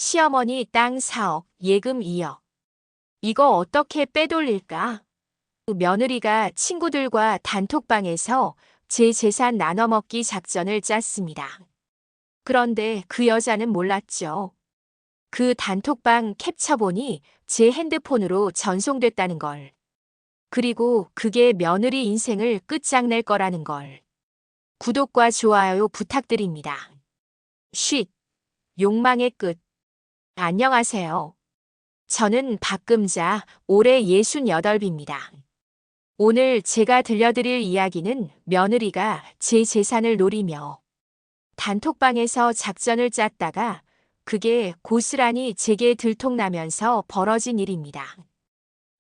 시어머니 땅 4억, 예금 2억. 이거 어떻게 빼돌릴까? 며느리가 친구들과 단톡방에서 제 재산 나눠먹기 작전을 짰습니다. 그런데 그 여자는 몰랐죠. 그 단톡방 캡처본이 제 핸드폰으로 전송됐다는 걸. 그리고 그게 며느리 인생을 끝장낼 거라는 걸. 구독과 좋아요 부탁드립니다. 쉿. 욕망의 끝. 안녕하세요. 저는 박금자, 올해 68입니다. 오늘 제가 들려드릴 이야기는 며느리가 제 재산을 노리며 단톡방에서 작전을 짰다가 그게 고스란히 제게 들통나면서 벌어진 일입니다.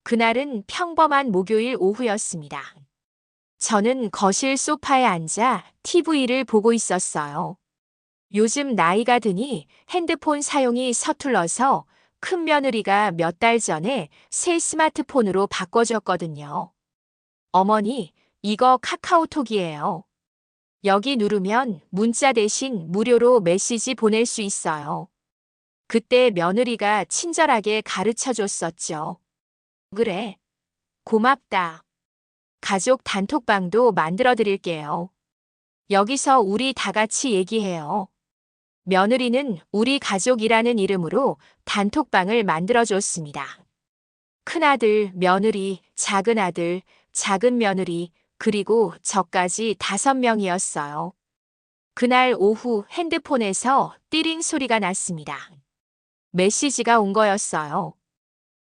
그날은 평범한 목요일 오후였습니다. 저는 거실 소파에 앉아 TV를 보고 있었어요. 요즘 나이가 드니 핸드폰 사용이 서툴러서 큰 며느리가 몇 달 전에 새 스마트폰으로 바꿔줬거든요. 어머니, 이거 카카오톡이에요. 여기 누르면 문자 대신 무료로 메시지 보낼 수 있어요. 그때 며느리가 친절하게 가르쳐 줬었죠. 그래. 고맙다. 가족 단톡방도 만들어 드릴게요. 여기서 우리 다 같이 얘기해요. 며느리는 우리 가족이라는 이름으로 단톡방을 만들어줬습니다. 큰아들, 며느리, 작은아들, 작은 며느리, 그리고 저까지 5명이었어요. 그날 오후 핸드폰에서 띠링 소리가 났습니다. 메시지가 온 거였어요.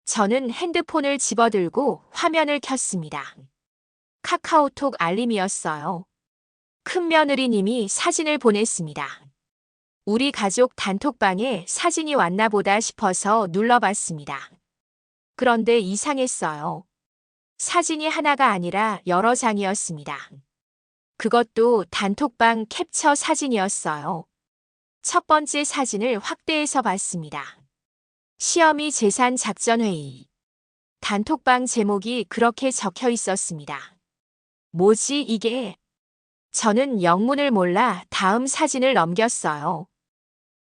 저는 핸드폰을 집어들고 화면을 켰습니다. 카카오톡 알림이었어요. 큰 며느리님이 사진을 보냈습니다. 우리 가족 단톡방에 사진이 왔나 보다 싶어서 눌러봤습니다. 그런데 이상했어요. 사진이 하나가 아니라 여러 장이었습니다. 그것도 단톡방 캡처 사진이었어요. 첫 번째 사진을 확대해서 봤습니다. 시어미 재산 작전 회의. 단톡방 제목이 그렇게 적혀 있었습니다. 뭐지 이게? 저는 영문을 몰라 다음 사진을 넘겼어요.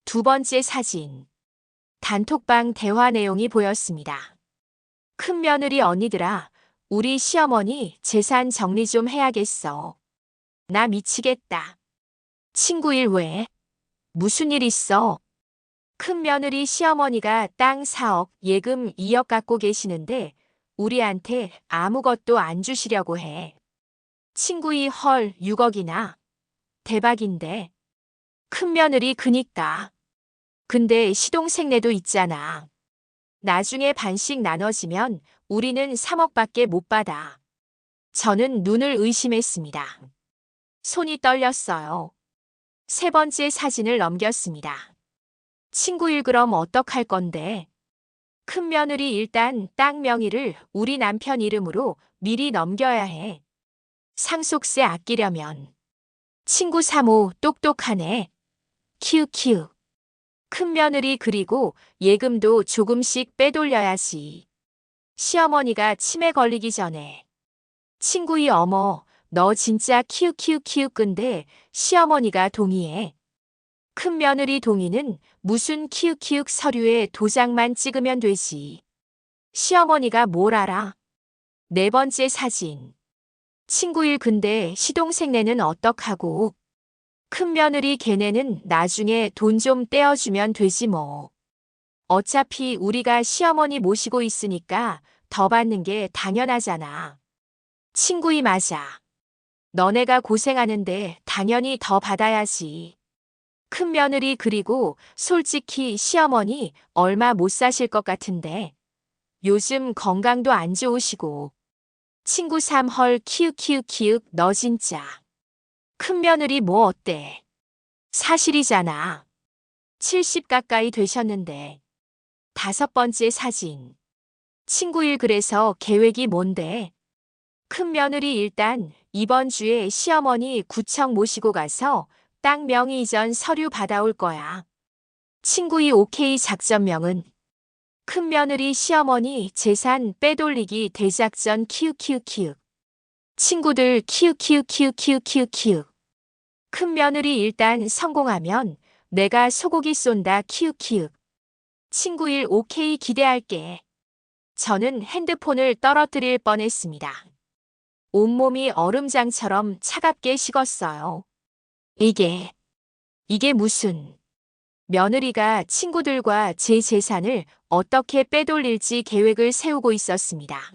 두 번째 사진. 단톡방 대화 내용이 보였습니다. 큰 며느리 언니들아, 우리 시어머니 재산 정리 좀 해야겠어. 나 미치겠다. 친구 일 왜? 무슨 일 있어? 큰 며느리 시어머니가 땅 4억, 예금 2억 갖고 계시는데 우리한테 아무것도 안 주시려고 해. 친구이 헐 6억이나. 대박인데. 큰 며느리 그니까. 근데 시동생네도 있잖아. 나중에 반씩 나눠지면 우리는 3억밖에 못 받아. 저는 눈을 의심했습니다. 손이 떨렸어요. 세 번째 사진을 넘겼습니다. 친구일 그럼 어떡할 건데? 큰 며느리 일단 땅 명의를 우리 남편 이름으로 미리 넘겨야 해. 상속세 아끼려면. 친구 3호 똑똑하네. 키읔키읔. 큰 며느리 그리고 예금도 조금씩 빼돌려야지. 시어머니가 치매 걸리기 전에. 친구이 어머, 너 진짜 키읔키읔키읔 근데 시어머니가 동의해. 큰 며느리 동의는 무슨 키읔키읔 서류에 도장만 찍으면 되지. 시어머니가 뭘 알아? 네 번째 사진. 친구일 근데 시동생네는 어떡하고? 큰 며느리 걔네는 나중에 돈 좀 떼어주면 되지 뭐. 어차피 우리가 시어머니 모시고 있으니까 더 받는 게 당연하잖아. 친구이 맞아. 너네가 고생하는데 당연히 더 받아야지. 큰 며느리 그리고 솔직히 시어머니 얼마 못 사실 것 같은데. 요즘 건강도 안 좋으시고. 친구 3헐 키읔키읔키읔 너 진짜. 큰 며느리 뭐 어때? 사실이잖아. 70 가까이 되셨는데. 다섯 번째 사진. 친구일 그래서 계획이 뭔데? 큰 며느리 일단 이번 주에 시어머니 구청 모시고 가서 땅 명의 이전 서류 받아올 거야. 친구이 오케이 작전명은 큰 며느리 시어머니 재산 빼돌리기 대작전 키읔키읔키읔. 친구들 키읔키읔키읔키읔키읔키읔. 큰 며느리 일단 성공하면 내가 소고기 쏜다 키읔키읔. 친구 일 오케이 기대할게. 저는 핸드폰을 떨어뜨릴 뻔했습니다. 온몸이 얼음장처럼 차갑게 식었어요. 이게 무슨... 며느리가 친구들과 제 재산을 어떻게 빼돌릴지 계획을 세우고 있었습니다.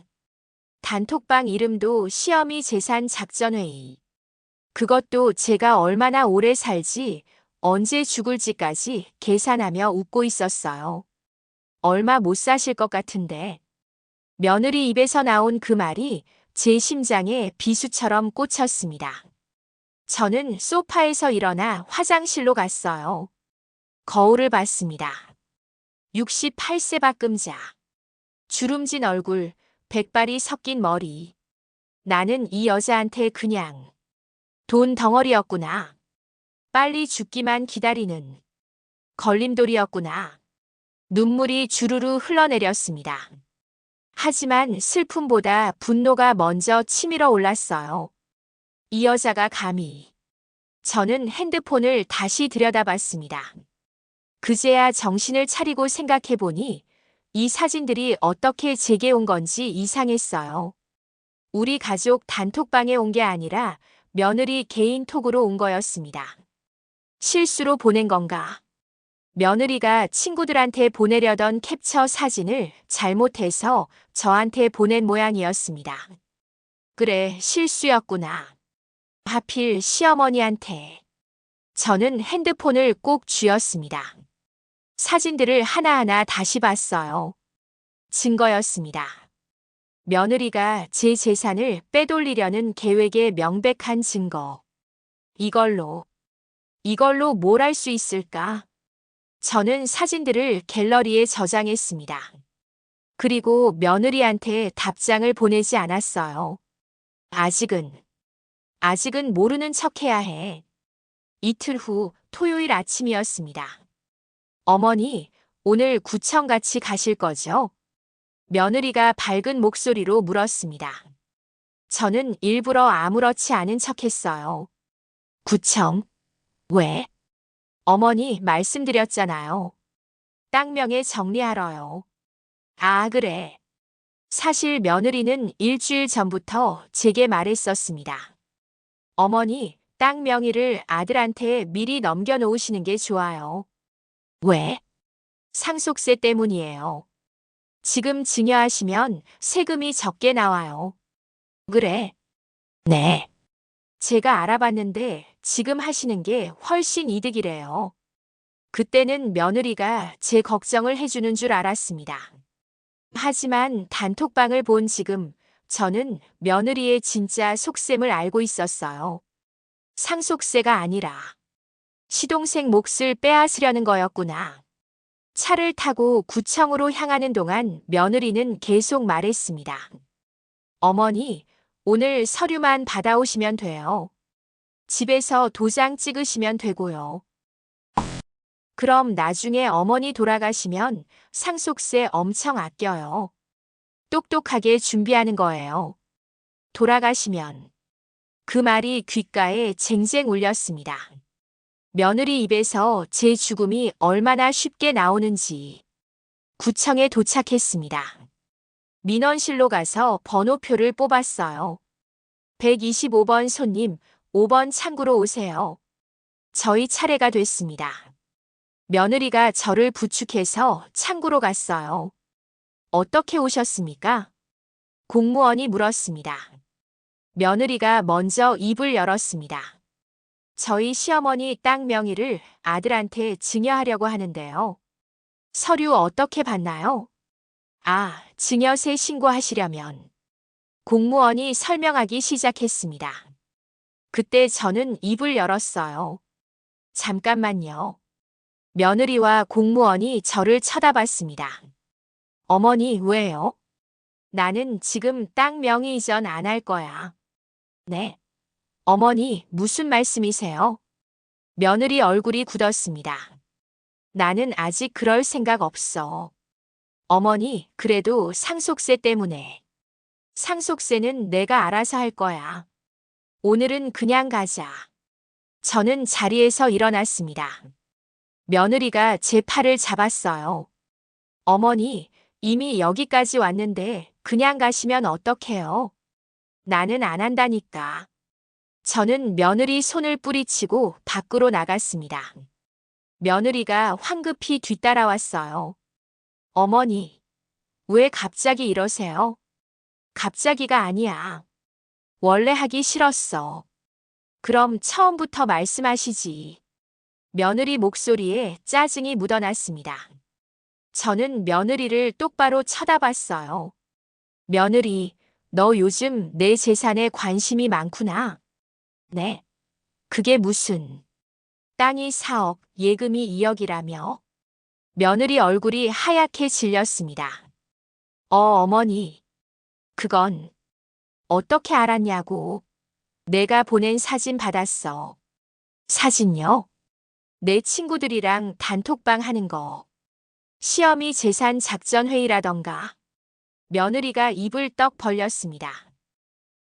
단톡방 이름도 시어미 재산 작전회의. 그것도 제가 얼마나 오래 살지, 언제 죽을지까지 계산하며 웃고 있었어요. 얼마 못 사실 것 같은데. 며느리 입에서 나온 그 말이 제 심장에 비수처럼 꽂혔습니다. 저는 소파에서 일어나 화장실로 갔어요. 거울을 봤습니다. 68세 박금자. 주름진 얼굴, 백발이 섞인 머리. 나는 이 여자한테 그냥 돈 덩어리였구나. 빨리 죽기만 기다리는 걸림돌이었구나. 눈물이 주르르 흘러내렸습니다. 하지만 슬픔보다 분노가 먼저 치밀어 올랐어요. 이 여자가 감히... 저는 핸드폰을 다시 들여다봤습니다. 그제야 정신을 차리고 생각해보니 이 사진들이 어떻게 제게 온 건지 이상했어요. 우리 가족 단톡방에 온 게 아니라 며느리 개인 톡으로 온 거였습니다. 실수로 보낸 건가? 며느리가 친구들한테 보내려던 캡처 사진을 잘못해서 저한테 보낸 모양이었습니다. 그래, 실수였구나. 하필 시어머니한테. 저는 핸드폰을 꼭 쥐었습니다. 사진들을 하나하나 다시 봤어요. 증거였습니다. 며느리가 제 재산을 빼돌리려는 계획의 명백한 증거. 이걸로 뭘 할 수 있을까? 저는 사진들을 갤러리에 저장했습니다. 그리고 며느리한테 답장을 보내지 않았어요. 아직은 모르는 척해야 해. 이틀 후 토요일 아침이었습니다. 어머니, 오늘 구청 같이 가실 거죠? 며느리가 밝은 목소리로 물었습니다. 저는 일부러 아무렇지 않은 척했어요. 구청? 왜? 어머니 말씀드렸잖아요. 땅명에 정리하러요. 아, 그래. 사실 며느리는 일주일 전부터 제게 말했었습니다. 어머니, 땅 명의를 아들한테 미리 넘겨놓으시는 게 좋아요. 왜? 상속세 때문이에요. 지금 증여하시면 세금이 적게 나와요. 그래? 네. 제가 알아봤는데 지금 하시는 게 훨씬 이득이래요. 그때는 며느리가 제 걱정을 해주는 줄 알았습니다. 하지만 단톡방을 본 지금 저는 며느리의 진짜 속셈을 알고 있었어요. 상속세가 아니라 시동생 몫을 빼앗으려는 거였구나. 차를 타고 구청으로 향하는 동안 며느리는 계속 말했습니다. 어머니, 오늘 서류만 받아오시면 돼요. 집에서 도장 찍으시면 되고요. 그럼 나중에 어머니 돌아가시면 상속세 엄청 아껴요. 똑똑하게 준비하는 거예요. 돌아가시면. 그 말이 귓가에 쟁쟁 울렸습니다. 며느리 입에서 제 죽음이 얼마나 쉽게 나오는지. 구청에 도착했습니다. 민원실로 가서 번호표를 뽑았어요. 125번 손님, 5번 창구로 오세요. 저희 차례가 됐습니다. 며느리가 저를 부축해서 창구로 갔어요. 어떻게 오셨습니까? 공무원이 물었습니다. 며느리가 먼저 입을 열었습니다. 저희 시어머니 땅 명의를 아들한테 증여하려고 하는데요. 서류 어떻게 받나요? 아, 증여세 신고하시려면. 공무원이 설명하기 시작했습니다. 그때 저는 입을 열었어요. 잠깐만요. 며느리와 공무원이 저를 쳐다봤습니다. 어머니, 왜요? 나는 지금 땅 명의 이전 안 할 거야. 네. 어머니, 무슨 말씀이세요? 며느리 얼굴이 굳었습니다. 나는 아직 그럴 생각 없어. 어머니, 그래도 상속세 때문에. 상속세는 내가 알아서 할 거야. 오늘은 그냥 가자. 저는 자리에서 일어났습니다. 며느리가 제 팔을 잡았어요. 어머니, 이미 여기까지 왔는데 그냥 가시면 어떡해요? 나는 안 한다니까. 저는 며느리 손을 뿌리치고 밖으로 나갔습니다. 며느리가 황급히 뒤따라왔어요. 어머니, 왜 갑자기 이러세요? 갑자기가 아니야. 원래 하기 싫었어. 그럼 처음부터 말씀하시지. 며느리 목소리에 짜증이 묻어났습니다. 저는 며느리를 똑바로 쳐다봤어요. 며느리, 너 요즘 내 재산에 관심이 많구나. 네. 그게 무슨. 땅이 4억, 예금이 2억이라며? 며느리 얼굴이 하얗게 질렸습니다. 어머니. 그건 어떻게 알았냐고. 내가 보낸 사진 받았어. 사진요? 내 친구들이랑 단톡방 하는 거. 시어미 재산 작전 회의라던가. 며느리가 입을 떡 벌렸습니다.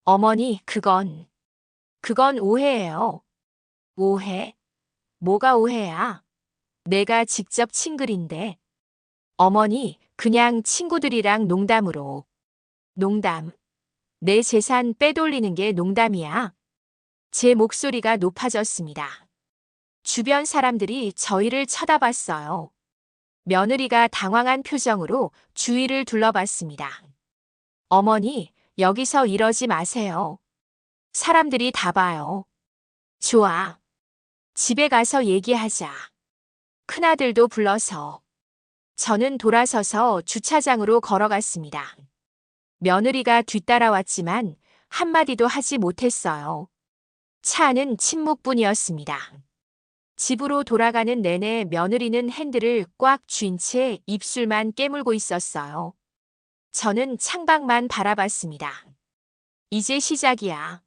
어머니, 그건 오해예요. 오해? 뭐가 오해야? 내가 직접 친 글인데. 어머니, 그냥 친구들이랑 농담으로. 농담. 내 재산 빼돌리는 게 농담이야. 제 목소리가 높아졌습니다. 주변 사람들이 저희를 쳐다봤어요. 며느리가 당황한 표정으로 주위를 둘러봤습니다. 어머니, 여기서 이러지 마세요. 사람들이 다 봐요. 좋아. 집에 가서 얘기하자. 큰아들도 불러서. 저는 돌아서서 주차장으로 걸어갔습니다. 며느리가 뒤따라왔지만 한마디도 하지 못했어요. 차 안은 침묵뿐이었습니다. 집으로 돌아가는 내내 며느리는 핸들을 꽉 쥔 채 입술만 깨물고 있었어요. 저는 창밖만 바라봤습니다. 이제 시작이야.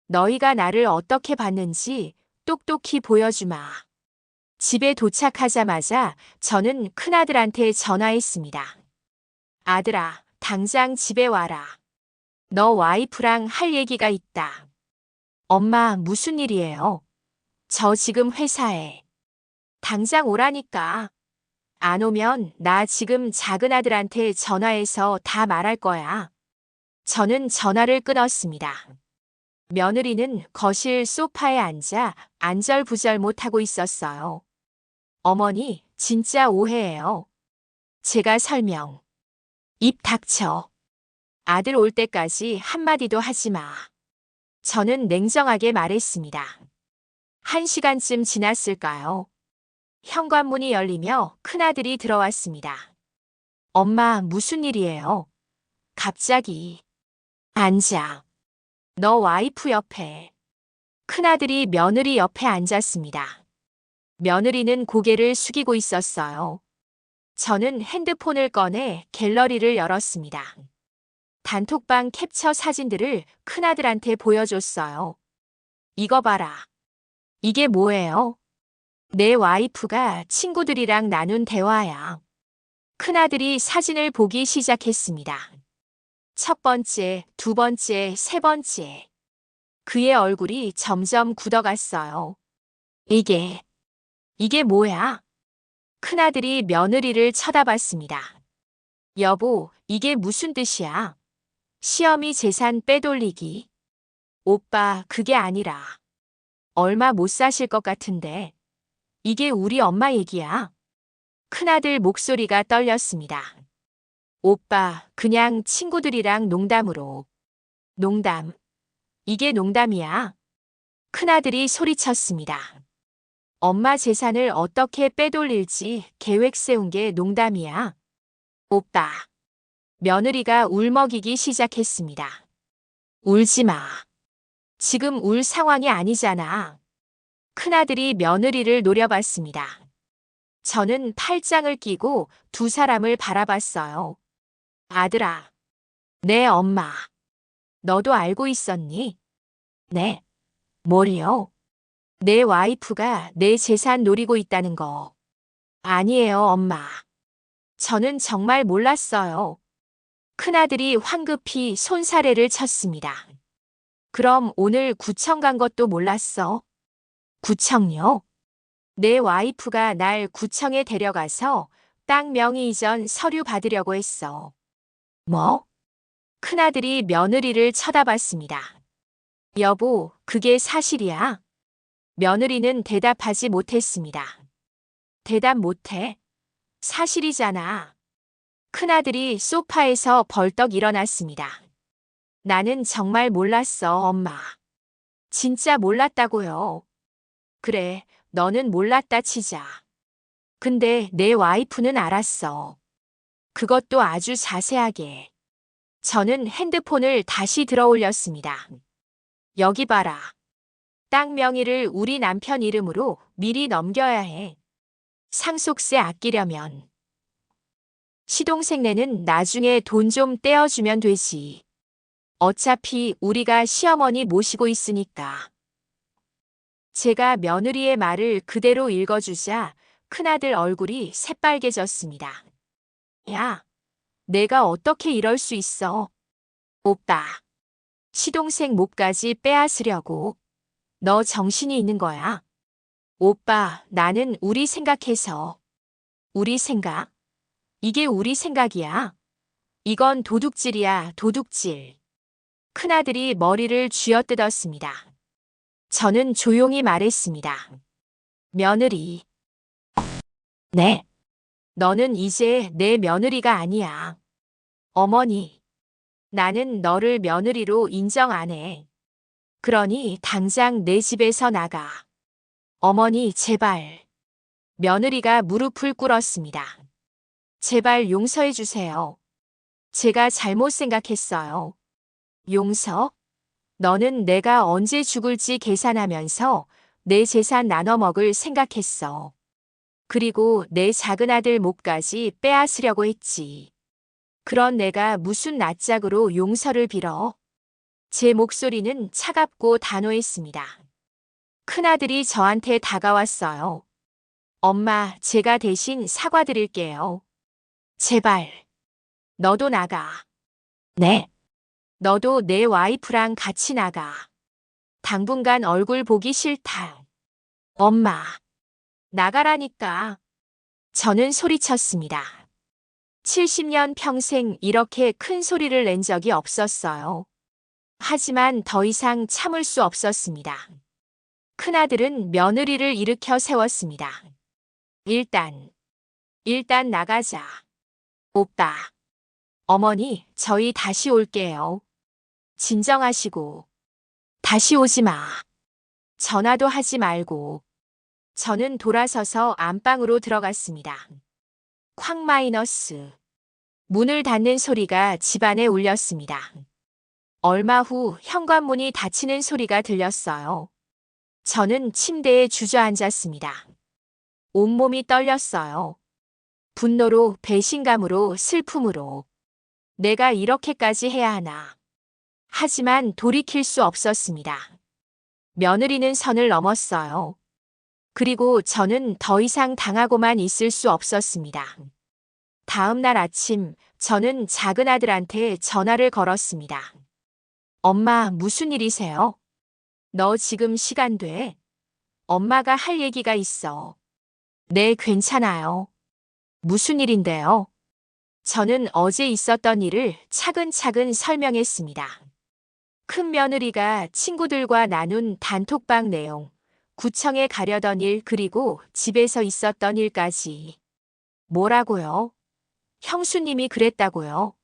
너희가 나를 어떻게 봤는지 똑똑히 보여주마. 집에 도착하자마자 저는 큰아들한테 전화했습니다. 아들아, 당장 집에 와라. 너 와이프랑 할 얘기가 있다. 엄마, 무슨 일이에요? 저 지금 회사에. 당장 오라니까. 안 오면 나 지금 작은아들한테 전화해서 다 말할 거야. 저는 전화를 끊었습니다. 며느리는 거실 소파에 앉아 안절부절 못하고 있었어요. 어머니, 진짜 오해예요. 제가 설명. 입 닥쳐. 아들 올 때까지 한마디도 하지 마. 저는 냉정하게 말했습니다. 1시간쯤 지났을까요? 현관문이 열리며 큰아들이 들어왔습니다. 엄마, 무슨 일이에요? 갑자기. 앉아. 너 와이프 옆에. 큰아들이 며느리 옆에 앉았습니다. 며느리는 고개를 숙이고 있었어요. 저는 핸드폰을 꺼내 갤러리를 열었습니다. 단톡방 캡처 사진들을 큰아들한테 보여줬어요. 이거 봐라. 이게 뭐예요? 내 와이프가 친구들이랑 나눈 대화야. 큰아들이 사진을 보기 시작했습니다. 첫 번째, 두 번째, 세 번째. 그의 얼굴이 점점 굳어갔어요. 이게 뭐야? 큰아들이 며느리를 쳐다봤습니다. 여보, 이게 무슨 뜻이야? 시어미 재산 빼돌리기. 오빠, 그게 아니라. 얼마 못 사실 것 같은데. 이게 우리 엄마 얘기야. 큰아들 목소리가 떨렸습니다. 오빠, 그냥 친구들이랑 농담으로. 농담. 이게 농담이야. 큰아들이 소리쳤습니다. 엄마 재산을 어떻게 빼돌릴지 계획 세운 게 농담이야. 오빠. 며느리가 울먹이기 시작했습니다. 울지 마. 지금 울 상황이 아니잖아. 큰아들이 며느리를 노려봤습니다. 저는 팔짱을 끼고 두 사람을 바라봤어요. 아들아. 네, 엄마. 너도 알고 있었니? 네. 뭘요? 내 와이프가 내 재산 노리고 있다는 거. 아니에요, 엄마. 저는 정말 몰랐어요. 큰아들이 황급히 손사래를 쳤습니다. 그럼 오늘 구청 간 것도 몰랐어? 구청요? 내 와이프가 날 구청에 데려가서 땅 명의 이전 서류 받으려고 했어. 뭐? 큰아들이 며느리를 쳐다봤습니다. 여보, 그게 사실이야? 며느리는 대답하지 못했습니다. 대답 못해? 사실이잖아. 큰아들이 소파에서 벌떡 일어났습니다. 나는 정말 몰랐어, 엄마. 진짜 몰랐다고요. 그래, 너는 몰랐다 치자. 근데 내 와이프는 알았어. 그것도 아주 자세하게. 저는 핸드폰을 다시 들어 올렸습니다. 여기 봐라. 땅 명의를 우리 남편 이름으로 미리 넘겨야 해. 상속세 아끼려면. 시동생네는 나중에 돈 좀 떼어주면 되지. 어차피 우리가 시어머니 모시고 있으니까. 제가 며느리의 말을 그대로 읽어주자 큰아들 얼굴이 새빨개졌습니다. 야, 내가 어떻게 이럴 수 있어? 오빠, 시동생 몫까지 빼앗으려고. 너 정신이 있는 거야? 오빠, 나는 우리 생각해서. 우리 생각? 이게 우리 생각이야. 이건 도둑질이야, 도둑질. 큰아들이 머리를 쥐어뜯었습니다. 저는 조용히 말했습니다. 며느리. 네. 너는 이제 내 며느리가 아니야. 어머니. 나는 너를 며느리로 인정 안 해. 그러니 당장 내 집에서 나가. 어머니, 제발. 며느리가 무릎을 꿇었습니다. 제발 용서해 주세요. 제가 잘못 생각했어요. 용서? 너는 내가 언제 죽을지 계산하면서 내 재산 나눠 먹을 생각했어. 그리고 내 작은 아들 몫까지 빼앗으려고 했지. 그런 내가 무슨 낯짝으로 용서를 빌어? 제 목소리는 차갑고 단호했습니다. 큰아들이 저한테 다가왔어요. 엄마, 제가 대신 사과드릴게요. 제발. 너도 나가. 네. 너도 내 와이프랑 같이 나가. 당분간 얼굴 보기 싫다. 엄마. 나가라니까. 저는 소리쳤습니다. 70년 평생 이렇게 큰 소리를 낸 적이 없었어요. 하지만 더 이상 참을 수 없었습니다. 큰아들은 며느리를 일으켜 세웠습니다. 일단 나가자. 오빠. 어머니, 저희 다시 올게요. 진정하시고. 다시 오지 마. 전화도 하지 말고. 저는 돌아서서 안방으로 들어갔습니다. 쾅 마이너스. 문을 닫는 소리가 집안에 울렸습니다. 얼마 후 현관문이 닫히는 소리가 들렸어요. 저는 침대에 주저앉았습니다. 온몸이 떨렸어요. 분노로, 배신감으로, 슬픔으로. 내가 이렇게까지 해야 하나. 하지만 돌이킬 수 없었습니다. 며느리는 선을 넘었어요. 그리고 저는 더 이상 당하고만 있을 수 없었습니다. 다음 날 아침, 저는 작은 아들한테 전화를 걸었습니다. 엄마, 무슨 일이세요? 너 지금 시간 돼? 엄마가 할 얘기가 있어. 네, 괜찮아요. 무슨 일인데요? 저는 어제 있었던 일을 차근차근 설명했습니다. 큰 며느리가 친구들과 나눈 단톡방 내용, 구청에 가려던 일 그리고 집에서 있었던 일까지. 뭐라고요? 형수님이 그랬다고요?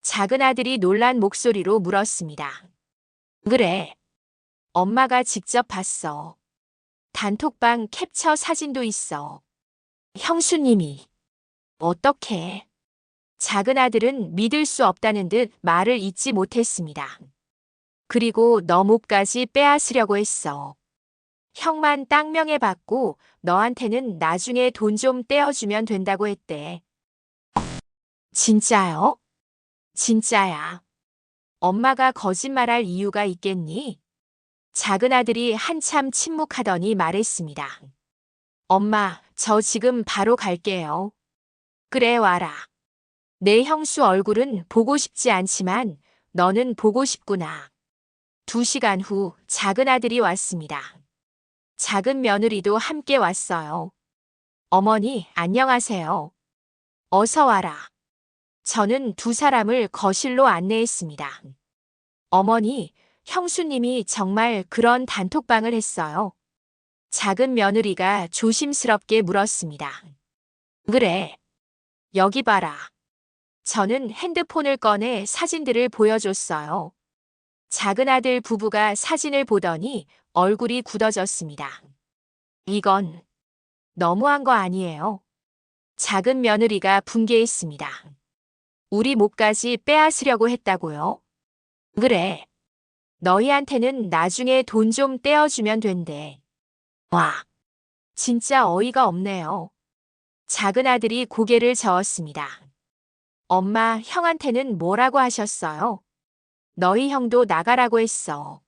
작은 아들이 놀란 목소리로 물었습니다. 그래. 엄마가 직접 봤어. 단톡방 캡처 사진도 있어. 형수님이. 어떻게? 작은 아들은 믿을 수 없다는 듯 말을 잇지 못했습니다. 그리고 너 몫까지 빼앗으려고 했어. 형만 땅 명예 받고 너한테는 나중에 돈 좀 떼어주면 된다고 했대. 진짜요? 진짜야. 엄마가 거짓말할 이유가 있겠니? 작은 아들이 한참 침묵하더니 말했습니다. 엄마, 저 지금 바로 갈게요. 그래, 와라. 내 형수 얼굴은 보고 싶지 않지만 너는 보고 싶구나. 2시간 후 작은 아들이 왔습니다. 작은 며느리도 함께 왔어요. 어머니, 안녕하세요. 어서 와라. 저는 두 사람을 거실로 안내했습니다. 어머니, 형수님이 정말 그런 단톡방을 했어요. 작은 며느리가 조심스럽게 물었습니다. 그래. 여기 봐라. 저는 핸드폰을 꺼내 사진들을 보여줬어요. 작은 아들 부부가 사진을 보더니 얼굴이 굳어졌습니다. 이건 너무한 거 아니에요? 작은 며느리가 분개했습니다. 우리 목까지 빼앗으려고 했다고요? 그래. 너희한테는 나중에 돈 좀 떼어주면 된대. 와, 진짜 어이가 없네요. 작은 아들이 고개를 저었습니다. 엄마, 형한테는 뭐라고 하셨어요? 너희 형도 나가라고 했어.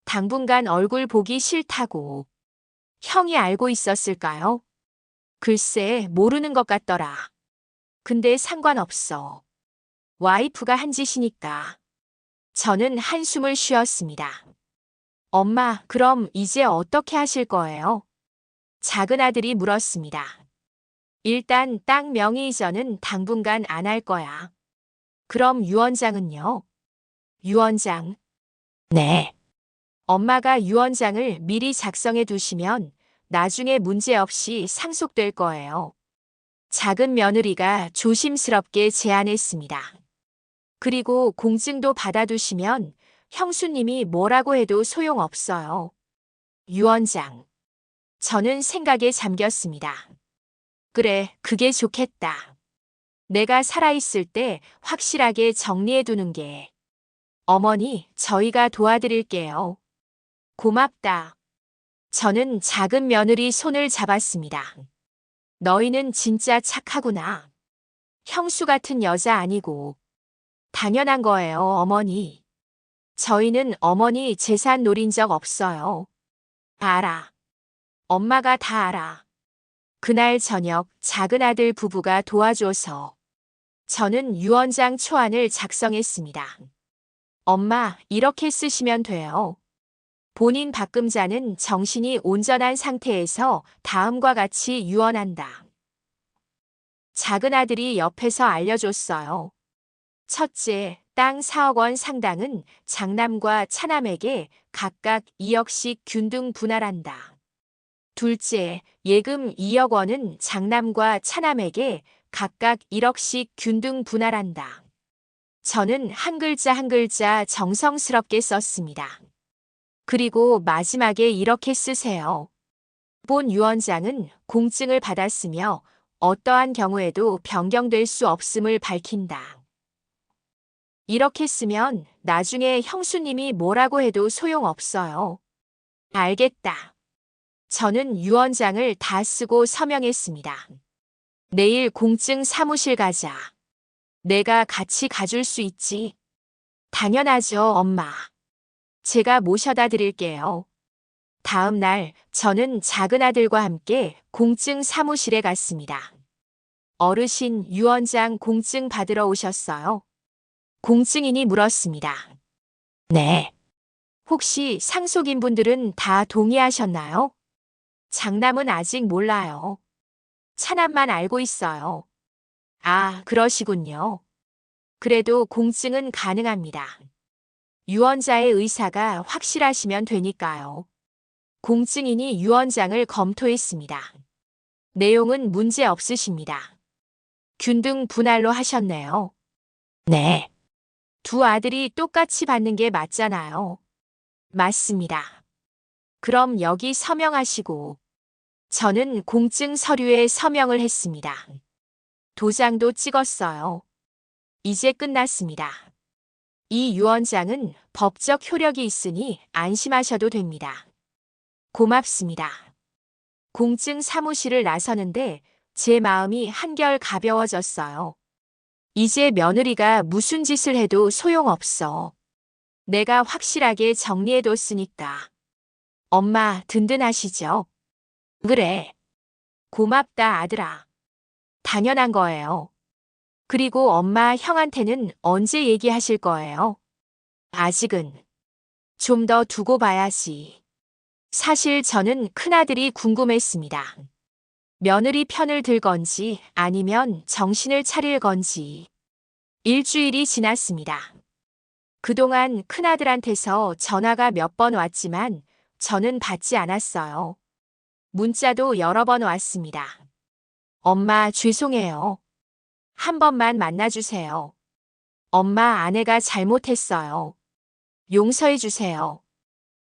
당분간 얼굴 보기 싫다고. 형이 알고 있었을까요? 글쎄, 모르는 것 같더라. 근데 상관없어. 와이프가 한 짓이니까. 저는 한숨을 쉬었습니다. 엄마, 그럼 이제 어떻게 하실 거예요? 작은 아들이 물었습니다. 일단 땅 명의 이전은 당분간 안 할 거야. 그럼 유언장은요? 유언장. 네. 엄마가 유언장을 미리 작성해 두시면 나중에 문제 없이 상속될 거예요. 작은 며느리가 조심스럽게 제안했습니다. 그리고 공증도 받아두시면 형수님이 뭐라고 해도 소용없어요. 유언장. 저는 생각에 잠겼습니다. 그래, 그게 좋겠다. 내가 살아있을 때 확실하게 정리해두는 게. 어머니, 저희가 도와드릴게요. 고맙다. 저는 작은 며느리 손을 잡았습니다. 너희는 진짜 착하구나. 형수 같은 여자 아니고. 당연한 거예요, 어머니. 저희는 어머니 재산 노린 적 없어요. 알아. 엄마가 다 알아. 그날 저녁 작은 아들 부부가 도와줘서 저는 유언장 초안을 작성했습니다. 엄마, 이렇게 쓰시면 돼요. 본인 박금자는 정신이 온전한 상태에서 다음과 같이 유언한다. 작은 아들이 옆에서 알려줬어요. 첫째, 땅 4억 원 상당은 장남과 차남에게 각각 2억씩 균등 분할한다. 둘째, 예금 2억 원은 장남과 차남에게 각각 1억씩 균등 분할한다. 저는 한 글자 한 글자 정성스럽게 썼습니다. 그리고 마지막에 이렇게 쓰세요. 본 유언장은 공증을 받았으며 어떠한 경우에도 변경될 수 없음을 밝힌다. 이렇게 쓰면 나중에 형수님이 뭐라고 해도 소용없어요. 알겠다. 저는 유언장을 다 쓰고 서명했습니다. 내일 공증 사무실 가자. 내가 같이 가줄 수 있지? 당연하죠, 엄마. 제가 모셔다 드릴게요. 다음 날 저는 작은 아들과 함께 공증 사무실에 갔습니다. 어르신, 유언장 공증 받으러 오셨어요? 공증인이 물었습니다. 네. 혹시 상속인분들은 다 동의하셨나요? 장남은 아직 몰라요. 차남만 알고 있어요. 아, 그러시군요. 그래도 공증은 가능합니다. 유언자의 의사가 확실하시면 되니까요. 공증인이 유언장을 검토했습니다. 내용은 문제 없으십니다. 균등 분할로 하셨네요. 네. 두 아들이 똑같이 받는 게 맞잖아요. 맞습니다. 그럼 여기 서명하시고. 저는 공증 서류에 서명을 했습니다. 도장도 찍었어요. 이제 끝났습니다. 이 유언장은 법적 효력이 있으니 안심하셔도 됩니다. 고맙습니다. 공증 사무실을 나서는데 제 마음이 한결 가벼워졌어요. 이제 며느리가 무슨 짓을 해도 소용없어. 내가 확실하게 정리해뒀으니까. 엄마 든든하시죠? 그래. 고맙다 아들아. 당연한 거예요. 그리고 엄마 형한테는 언제 얘기하실 거예요? 아직은. 좀 더 두고 봐야지. 사실 저는 큰아들이 궁금했습니다. 며느리 편을 들 건지 아니면 정신을 차릴 건지. 일주일이 지났습니다. 그동안 큰아들한테서 전화가 몇 번 왔지만 저는 받지 않았어요. 문자도 여러 번 왔습니다. 엄마, 죄송해요. 한 번만 만나주세요. 엄마, 아내가 잘못했어요. 용서해주세요.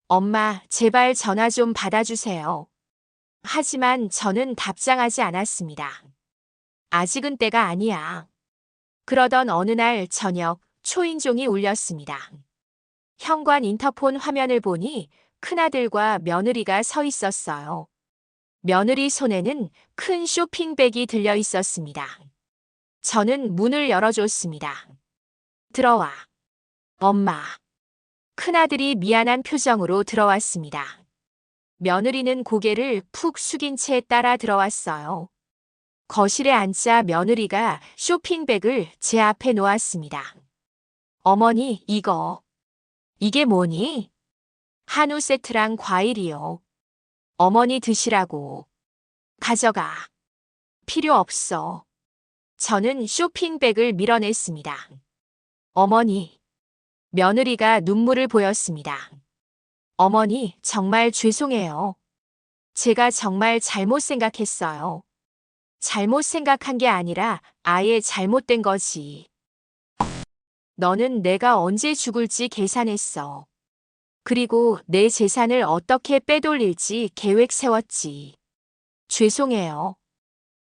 엄마, 제발 전화 좀 받아주세요. 하지만 저는 답장하지 않았습니다. 아직은 때가 아니야. 그러던 어느 날 저녁, 초인종이 울렸습니다. 현관 인터폰 화면을 보니 큰아들과 며느리가 서 있었어요. 며느리 손에는 큰 쇼핑백이 들려 있었습니다. 저는 문을 열어줬습니다. 들어와. 엄마. 큰아들이 미안한 표정으로 들어왔습니다. 며느리는 고개를 푹 숙인 채 따라 들어왔어요. 거실에 앉자 며느리가 쇼핑백을 제 앞에 놓았습니다. 어머니, 이게 뭐니? 한우 세트랑 과일이요. 어머니 드시라고. 가져가. 필요 없어. 저는 쇼핑백을 밀어냈습니다. 어머니. 며느리가 눈물을 보였습니다. 어머니, 정말 죄송해요. 제가 정말 잘못 생각했어요. 잘못 생각한 게 아니라 아예 잘못된 거지. 너는 내가 언제 죽을지 계산했어. 그리고 내 재산을 어떻게 빼돌릴지 계획 세웠지. 죄송해요.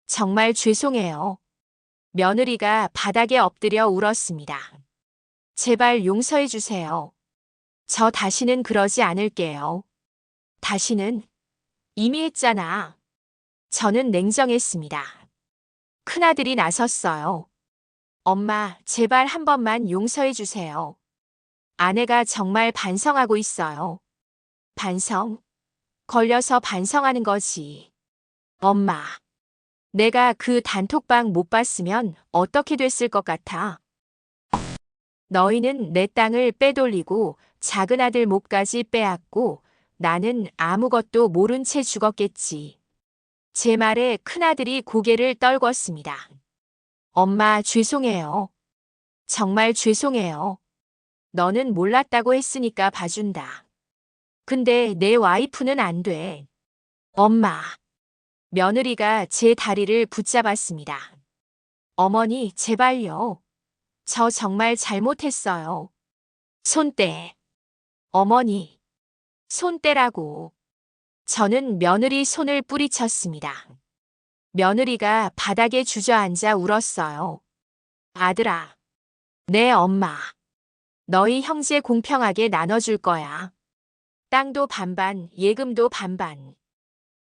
정말 죄송해요. 며느리가 바닥에 엎드려 울었습니다. 제발 용서해 주세요. 저 다시는 그러지 않을게요. 다시는 이미 했잖아. 저는 냉정했습니다. 큰아들이 나섰어요. 엄마, 제발 한 번만 용서해 주세요. 아내가 정말 반성하고 있어요. 반성? 걸려서 반성하는 거지. 엄마, 내가 그 단톡방 못 봤으면 어떻게 됐을 것 같아? 너희는 내 땅을 빼돌리고 작은 아들 몫까지 빼앗고 나는 아무것도 모른 채 죽었겠지. 제 말에 큰아들이 고개를 떨궜습니다. 엄마, 죄송해요. 정말 죄송해요. 너는 몰랐다고 했으니까 봐준다. 근데 내 와이프는 안 돼. 엄마. 며느리가 제 다리를 붙잡았습니다. 어머니, 제발요. 저 정말 잘못했어요. 손 떼. 어머니. 손 떼라고. 저는 며느리 손을 뿌리쳤습니다. 며느리가 바닥에 주저앉아 울었어요. 아들아. 내 엄마. 너희 형제 공평하게 나눠줄 거야. 땅도 반반, 예금도 반반.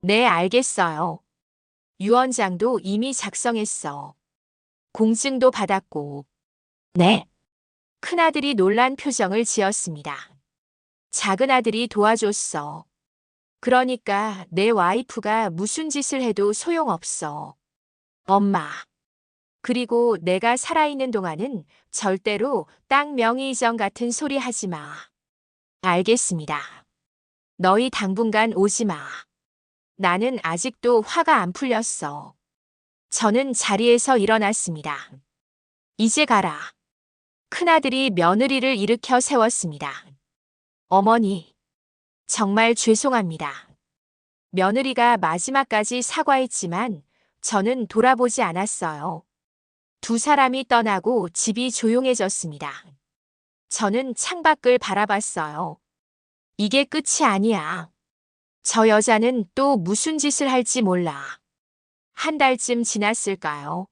네, 알겠어요. 유언장도 이미 작성했어. 공증도 받았고. 네. 큰아들이 놀란 표정을 지었습니다. 작은아들이 도와줬어. 그러니까 내 와이프가 무슨 짓을 해도 소용없어. 엄마. 그리고 내가 살아있는 동안은 절대로 땅 명의 이전 같은 소리 하지 마. 알겠습니다. 너희 당분간 오지 마. 나는 아직도 화가 안 풀렸어. 저는 자리에서 일어났습니다. 이제 가라. 큰아들이 며느리를 일으켜 세웠습니다. 어머니, 정말 죄송합니다. 며느리가 마지막까지 사과했지만 저는 돌아보지 않았어요. 두 사람이 떠나고 집이 조용해졌습니다. 저는 창밖을 바라봤어요. 이게 끝이 아니야. 저 여자는 또 무슨 짓을 할지 몰라. 한 달쯤 지났을까요?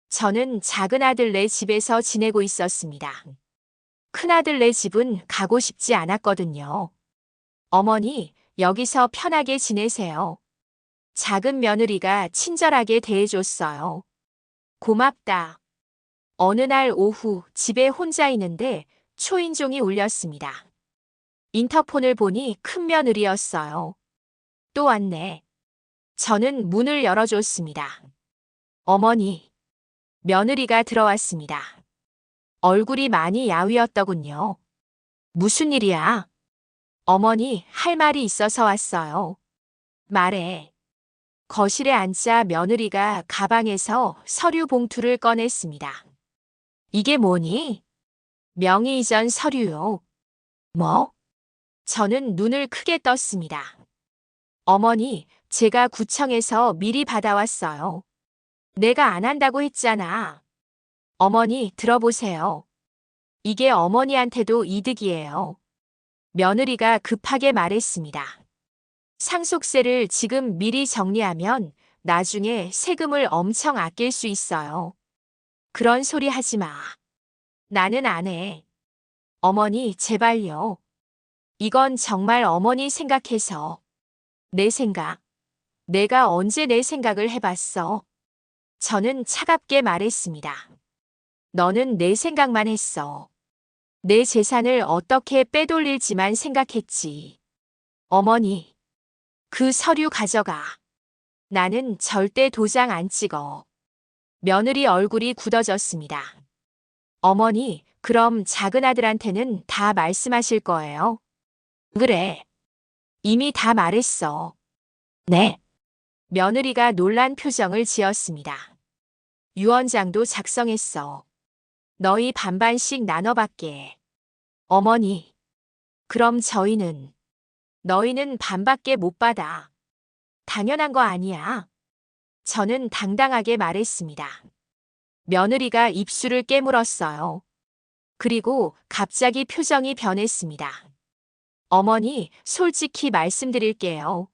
저는 작은아들네 집에서 지내고 있었습니다. 큰아들네 집은 가고 싶지 않았거든요. 어머니, 여기서 편하게 지내세요. 작은 며느리가 친절하게 대해줬어요. 고맙다. 어느 날 오후 집에 혼자 있는데 초인종이 울렸습니다. 인터폰을 보니 큰 며느리였어요. 또 왔네. 저는 문을 열어줬습니다. 어머니. 며느리가 들어왔습니다. 얼굴이 많이 야위었더군요. 무슨 일이야? 어머니, 할 말이 있어서 왔어요. 말해. 거실에 앉자 며느리가 가방에서 서류 봉투를 꺼냈습니다. 이게 뭐니? 명의 이전 서류요. 뭐? 저는 눈을 크게 떴습니다. 어머니, 제가 구청에서 미리 받아왔어요. 내가 안 한다고 했잖아. 어머니, 들어보세요. 이게 어머니한테도 이득이에요. 며느리가 급하게 말했습니다. 상속세를 지금 미리 정리하면 나중에 세금을 엄청 아낄 수 있어요. 그런 소리 하지 마. 나는 안 해. 어머니, 제발요. 이건 정말 어머니 생각해서. 내 생각. 내가 언제 내 생각을 해봤어? 저는 차갑게 말했습니다. 너는 내 생각만 했어. 내 재산을 어떻게 빼돌릴지만 생각했지. 어머니, 그 서류 가져가. 나는 절대 도장 안 찍어. 며느리 얼굴이 굳어졌습니다. 어머니, 그럼 작은 아들한테는 다 말씀하실 거예요? 그래. 이미 다 말했어. 네. 며느리가 놀란 표정을 지었습니다. 유언장도 작성했어. 너희 반반씩 나눠받게. 어머니. 그럼 저희는. 너희는 반밖에 못 받아. 당연한 거 아니야. 저는 당당하게 말했습니다. 며느리가 입술을 깨물었어요. 그리고 갑자기 표정이 변했습니다. 어머니, 솔직히 말씀드릴게요.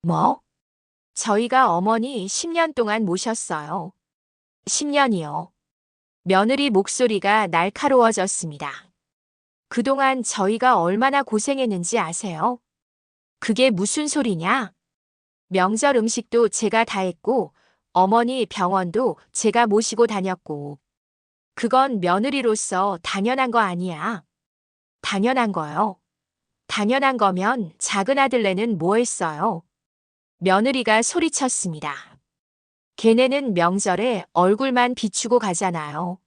뭐? 저희가 어머니 10년 동안 모셨어요. 10년이요. 며느리 목소리가 날카로워졌습니다. 그동안 저희가 얼마나 고생했는지 아세요? 그게 무슨 소리냐? 명절 음식도 제가 다 했고, 어머니 병원도 제가 모시고 다녔고, 그건 며느리로서 당연한 거 아니야. 당연한 거요. 당연한 거면 작은 아들네는 뭐 했어요? 며느리가 소리쳤습니다. 걔네는 명절에 얼굴만 비추고 가잖아요.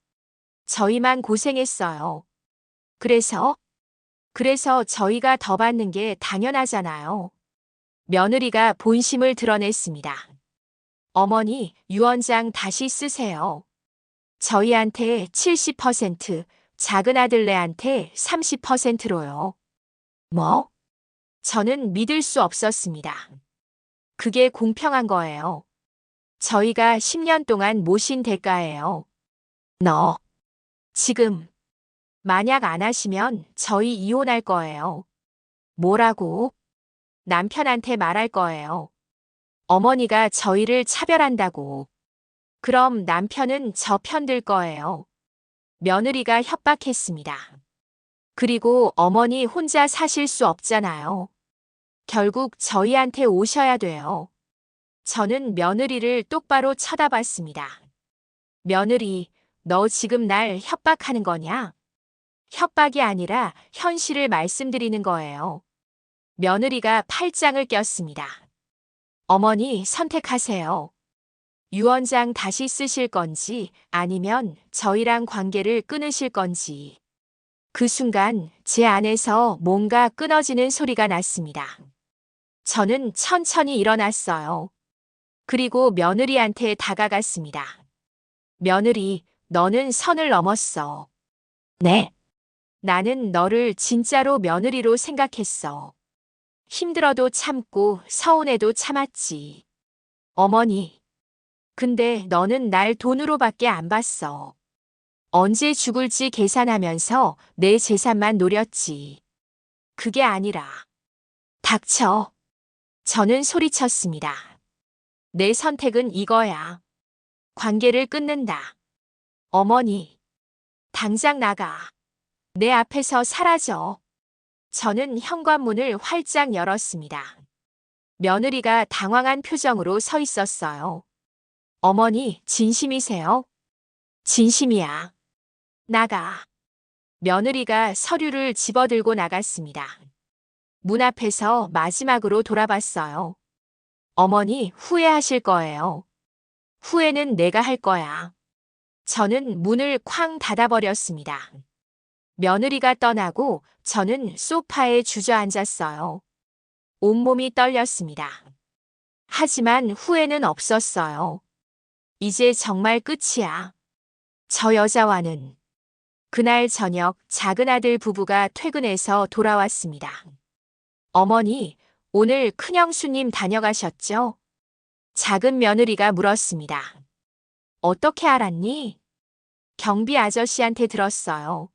저희만 고생했어요. 그래서 저희가 더 받는 게 당연하잖아요. 며느리가 본심을 드러냈습니다. 어머니, 유언장 다시 쓰세요. 저희한테 70%, 작은 아들네한테 30%로요. 뭐? 저는 믿을 수 없었습니다. 그게 공평한 거예요. 저희가 10년 동안 모신 대가예요. 너, 지금, 만약 안 하시면 저희 이혼할 거예요. 뭐라고? 남편한테 말할 거예요. 어머니가 저희를 차별한다고. 그럼 남편은 저 편들 거예요. 며느리가 협박했습니다. 그리고 어머니 혼자 사실 수 없잖아요. 결국 저희한테 오셔야 돼요. 저는 며느리를 똑바로 쳐다봤습니다. 며느리, 너 지금 날 협박하는 거냐? 협박이 아니라 현실을 말씀드리는 거예요. 며느리가 팔짱을 꼈습니다. 어머니, 선택하세요. 유언장 다시 쓰실 건지 아니면 저희랑 관계를 끊으실 건지. 그 순간 제 안에서 뭔가 끊어지는 소리가 났습니다. 저는 천천히 일어났어요. 그리고 며느리한테 다가갔습니다. 며느리, 너는 선을 넘었어. 네. 나는 너를 진짜로 며느리로 생각했어. 힘들어도 참고 서운해도 참았지. 어머니. 근데 너는 날 돈으로밖에 안 봤어. 언제 죽을지 계산하면서 내 재산만 노렸지. 그게 아니라. 닥쳐. 저는 소리쳤습니다. 내 선택은 이거야. 관계를 끊는다. 어머니. 당장 나가. 내 앞에서 사라져. 저는 현관문을 활짝 열었습니다. 며느리가 당황한 표정으로 서 있었어요. 어머니, 진심이세요? 진심이야. 나가. 며느리가 서류를 집어들고 나갔습니다. 문 앞에서 마지막으로 돌아봤어요. 어머니, 후회하실 거예요. 후회는 내가 할 거야. 저는 문을 쾅 닫아버렸습니다. 며느리가 떠나고 저는 소파에 주저앉았어요. 온몸이 떨렸습니다. 하지만 후회는 없었어요. 이제 정말 끝이야. 저 여자와는. 그날 저녁 작은 아들 부부가 퇴근해서 돌아왔습니다. 어머니, 오늘 큰형수님 다녀가셨죠? 작은 며느리가 물었습니다. 어떻게 알았니? 경비 아저씨한테 들었어요.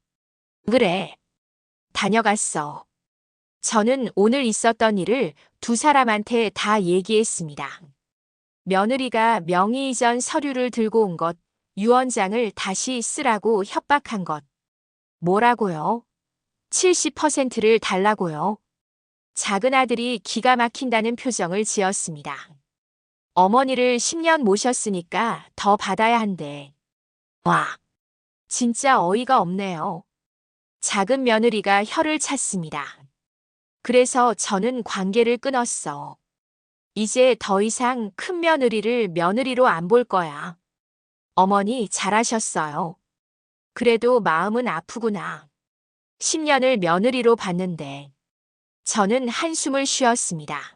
그래. 다녀갔어. 저는 오늘 있었던 일을 두 사람한테 다 얘기했습니다. 며느리가 명의 이전 서류를 들고 온 것, 유언장을 다시 쓰라고 협박한 것. 뭐라고요? 70%를 달라고요. 작은 아들이 기가 막힌다는 표정을 지었습니다. 어머니를 10년 모셨으니까 더 받아야 한대. 와, 진짜 어이가 없네요. 작은 며느리가 혀를 찼습니다. 그래서 저는 관계를 끊었어. 이제 더 이상 큰 며느리를 며느리로 안 볼 거야. 어머니 잘하셨어요. 그래도 마음은 아프구나. 10년을 며느리로 봤는데. 저는 한숨을 쉬었습니다.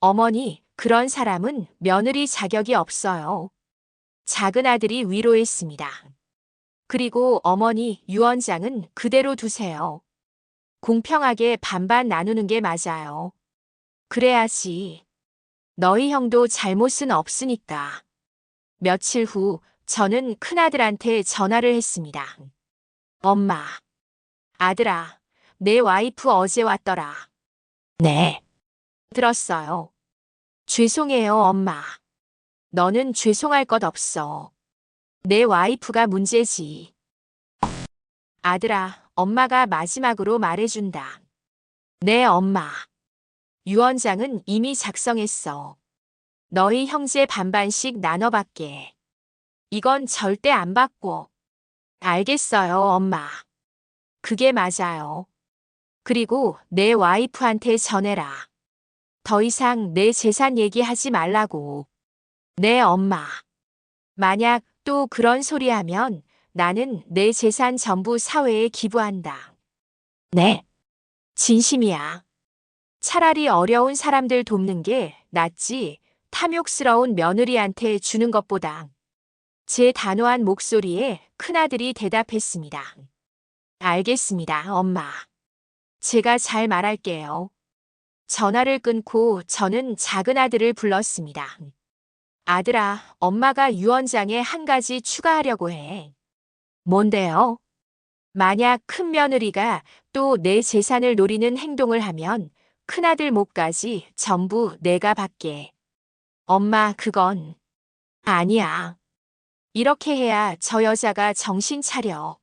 어머니, 그런 사람은 며느리 자격이 없어요. 작은 아들이 위로했습니다. 그리고 어머니, 유언장은 그대로 두세요. 공평하게 반반 나누는 게 맞아요. 그래야지. 너희 형도 잘못은 없으니까. 며칠 후 저는 큰아들한테 전화를 했습니다. 엄마. 아들아, 내 와이프 어제 왔더라. 네. 들었어요. 죄송해요, 엄마. 너는 죄송할 것 없어. 내 와이프가 문제지. 아들아, 엄마가 마지막으로 말해준다. 네, 엄마. 유언장은 이미 작성했어. 너희 형제 반반씩 나눠받게. 이건 절대 안 받고. 알겠어요, 엄마. 그게 맞아요. 그리고 내 와이프한테 전해라. 더 이상 내 재산 얘기하지 말라고. 네, 엄마. 만약 또 그런 소리 하면 나는 내 재산 전부 사회에 기부한다. 네. 진심이야. 차라리 어려운 사람들 돕는 게 낫지 탐욕스러운 며느리한테 주는 것보다. 제 단호한 목소리에 큰아들이 대답했습니다. 알겠습니다, 엄마. 제가 잘 말할게요. 전화를 끊고 저는 작은 아들을 불렀습니다. 아들아, 엄마가 유언장에 한 가지 추가하려고 해. 뭔데요? 만약 큰 며느리가 또 내 재산을 노리는 행동을 하면 큰아들 몫까지 전부 내가 받게. 엄마, 그건 아니야. 이렇게 해야 저 여자가 정신 차려.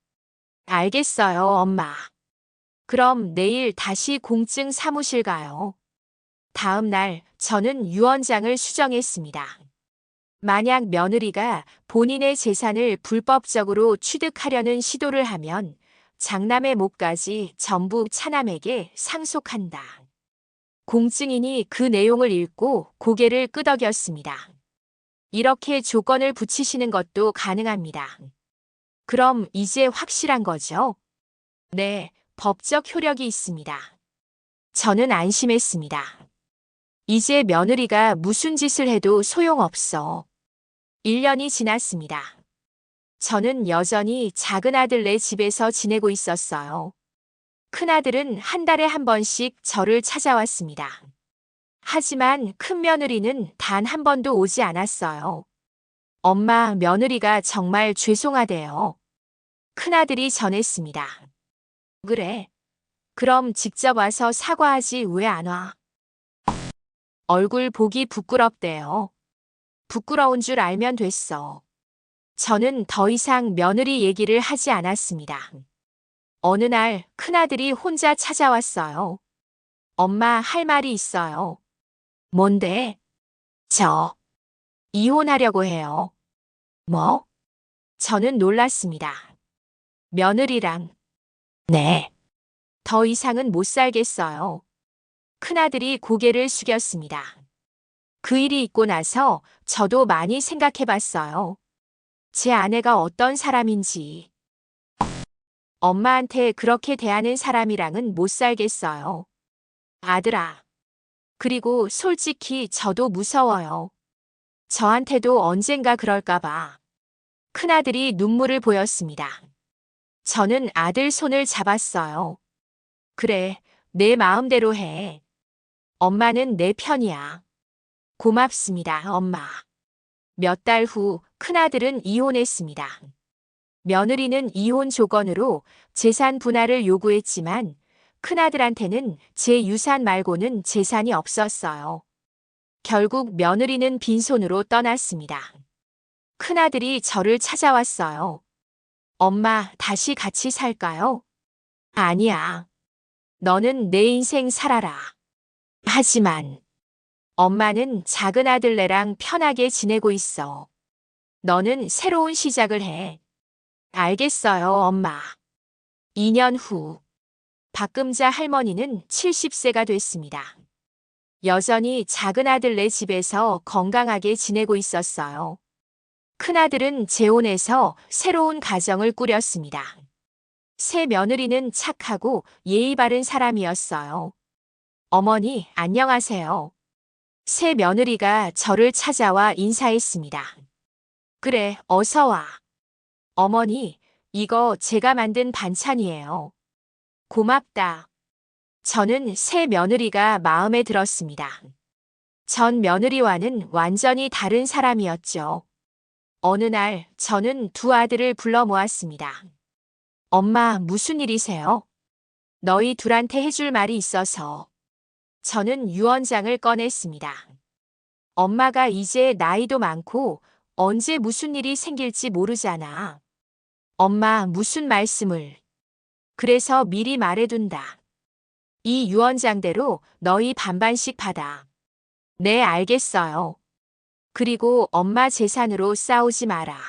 알겠어요, 엄마. 그럼 내일 다시 공증 사무실 가요. 다음 날 저는 유언장을 수정했습니다. 만약 며느리가 본인의 재산을 불법적으로 취득하려는 시도를 하면 장남의 몫까지 전부 차남에게 상속한다. 공증인이 그 내용을 읽고 고개를 끄덕였습니다. 이렇게 조건을 붙이시는 것도 가능합니다. 그럼 이제 확실한 거죠? 네, 법적 효력이 있습니다. 저는 안심했습니다. 이제 며느리가 무슨 짓을 해도 소용없어. 1년이 지났습니다. 저는 여전히 작은 아들네 집에서 지내고 있었어요. 큰아들은 한 달에 한 번씩 저를 찾아왔습니다. 하지만 큰 며느리는 단 한 번도 오지 않았어요. 엄마, 며느리가 정말 죄송하대요. 큰아들이 전했습니다. 그래. 그럼 직접 와서 사과하지 왜 안 와? 얼굴 보기 부끄럽대요. 부끄러운 줄 알면 됐어. 저는 더 이상 며느리 얘기를 하지 않았습니다. 어느 날 큰아들이 혼자 찾아왔어요. 엄마, 할 말이 있어요. 뭔데? 저 이혼하려고 해요. 뭐? 저는 놀랐습니다. 며느리랑. 네. 더 이상은 못 살겠어요. 큰아들이 고개를 숙였습니다. 그 일이 있고 나서 저도 많이 생각해 봤어요. 제 아내가 어떤 사람인지. 엄마한테 그렇게 대하는 사람이랑은 못 살겠어요. 아들아. 그리고 솔직히 저도 무서워요. 저한테도 언젠가 그럴까봐. 큰아들이 눈물을 보였습니다. 저는 아들 손을 잡았어요. 그래, 내 마음대로 해. 엄마는 내 편이야. 고맙습니다, 엄마. 몇 달 후 큰아들은 이혼했습니다. 며느리는 이혼 조건으로 재산 분할을 요구했지만 큰아들한테는 제 유산 말고는 재산이 없었어요. 결국 며느리는 빈손으로 떠났습니다. 큰아들이 저를 찾아왔어요. 엄마, 다시 같이 살까요? 아니야. 너는 내 인생 살아라. 하지만 엄마는 작은 아들네랑 편하게 지내고 있어. 너는 새로운 시작을 해. 알겠어요, 엄마. 2년 후, 박금자 할머니는 70세가 됐습니다. 여전히 작은 아들네 집에서 건강하게 지내고 있었어요. 큰아들은 재혼해서 새로운 가정을 꾸렸습니다. 새 며느리는 착하고 예의 바른 사람이었어요. 어머니, 안녕하세요. 새 며느리가 저를 찾아와 인사했습니다. 그래, 어서 와. 어머니, 이거 제가 만든 반찬이에요. 고맙다. 저는 새 며느리가 마음에 들었습니다. 전 며느리와는 완전히 다른 사람이었죠. 어느 날 저는 두 아들을 불러 모았습니다. 엄마, 무슨 일이세요? 너희 둘한테 해줄 말이 있어서. 저는 유언장을 꺼냈습니다. 엄마가 이제 나이도 많고 언제 무슨 일이 생길지 모르잖아. 엄마, 무슨 말씀을. 그래서 미리 말해둔다. 이 유언장대로 너희 반반씩 받아. 네, 알겠어요. 그리고 엄마 재산으로 싸우지 마라.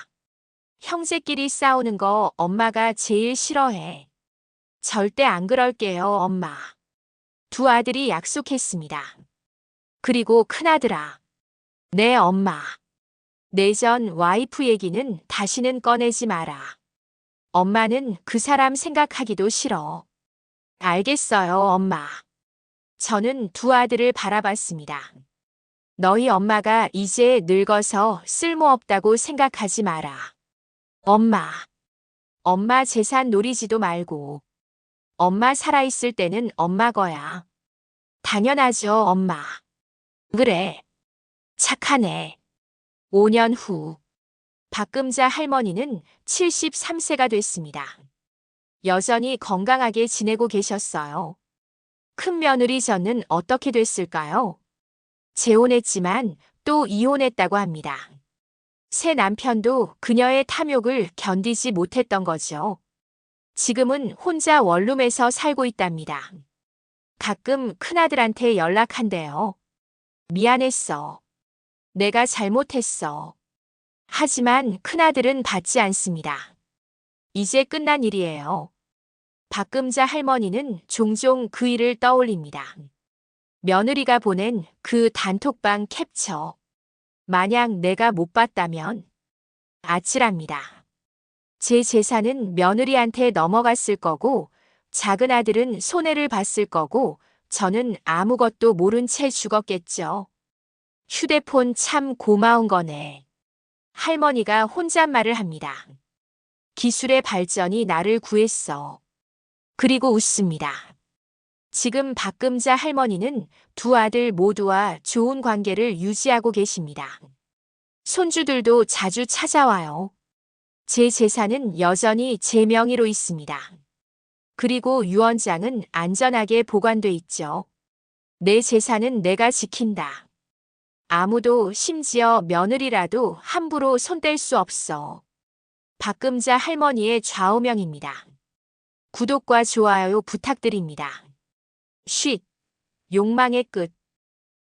형제끼리 싸우는 거 엄마가 제일 싫어해. 절대 안 그럴게요, 엄마. 두 아들이 약속했습니다. 그리고 큰아들아. 네, 엄마. 내전 와이프 얘기는 다시는 꺼내지 마라. 엄마는 그 사람 생각하기도 싫어. 알겠어요, 엄마. 저는 두 아들을 바라봤습니다. 너희 엄마가 이제 늙어서 쓸모없다고 생각하지 마라. 엄마. 엄마 재산 노리지도 말고. 엄마 살아있을 때는 엄마 거야. 당연하죠, 엄마. 그래. 착하네. 5년 후. 박금자 할머니는 73세가 됐습니다. 여전히 건강하게 지내고 계셨어요. 큰 며느리 저는 어떻게 됐을까요? 재혼했지만 또 이혼했다고 합니다. 새 남편도 그녀의 탐욕을 견디지 못했던 거죠. 지금은 혼자 원룸에서 살고 있답니다. 가끔 큰아들한테 연락한대요. 미안했어. 내가 잘못했어. 하지만 큰아들은 받지 않습니다. 이제 끝난 일이에요. 박금자 할머니는 종종 그 일을 떠올립니다. 며느리가 보낸 그 단톡방 캡처. 만약 내가 못 봤다면 아찔합니다. 제 재산은 며느리한테 넘어갔을 거고 작은 아들은 손해를 봤을 거고 저는 아무것도 모른 채 죽었겠죠. 휴대폰 참 고마운 거네. 할머니가 혼잣말을 합니다. 기술의 발전이 나를 구했어. 그리고 웃습니다. 지금 박금자 할머니는 두 아들 모두와 좋은 관계를 유지하고 계십니다. 손주들도 자주 찾아와요. 제 재산은 여전히 제 명의로 있습니다. 그리고 유언장은 안전하게 보관돼 있죠. 내 재산은 내가 지킨다. 아무도 심지어 며느리라도 함부로 손댈 수 없어. 박금자 할머니의 좌우명입니다. 구독과 좋아요 부탁드립니다. 쉿. 욕망의 끝.